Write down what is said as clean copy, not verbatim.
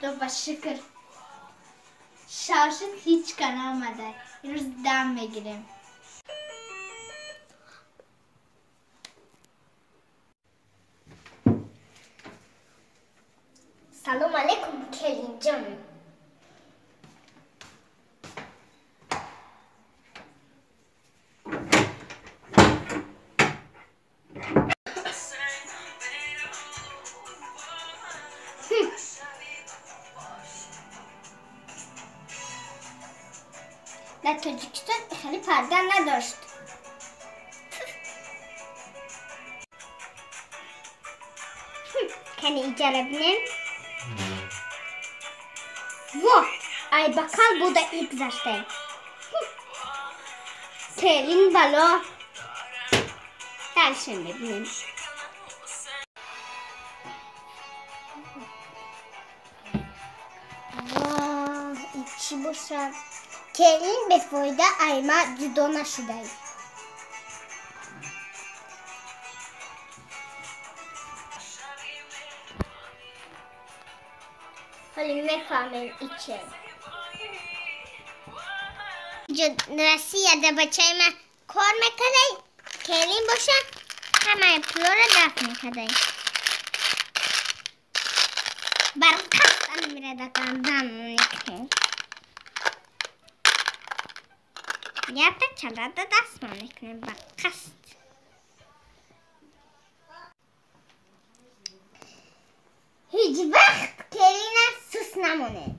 خدا شکر شاشت هیچ کن آمده. این روز دم میگیریم. سلام علیکم کلین جان. در تاجیکستان خیلی پرده نداشت. کنی اجاره بینیم؟ واه ای بکل بوده ای گذشته. کلین بالا درشن ببینیم. واه این چی باشه؟ کلین به فایده ایما جدا نشده. حالی میفهمیم ایچه. رسی یاده بچه من کار میکرده. کلین باشه همه پلو را دفت میکرده. برقصد میره دکان دم میکنه. یا تا چرا دست میکنه برقصد. هیچ وقت کلین سوس نمونه.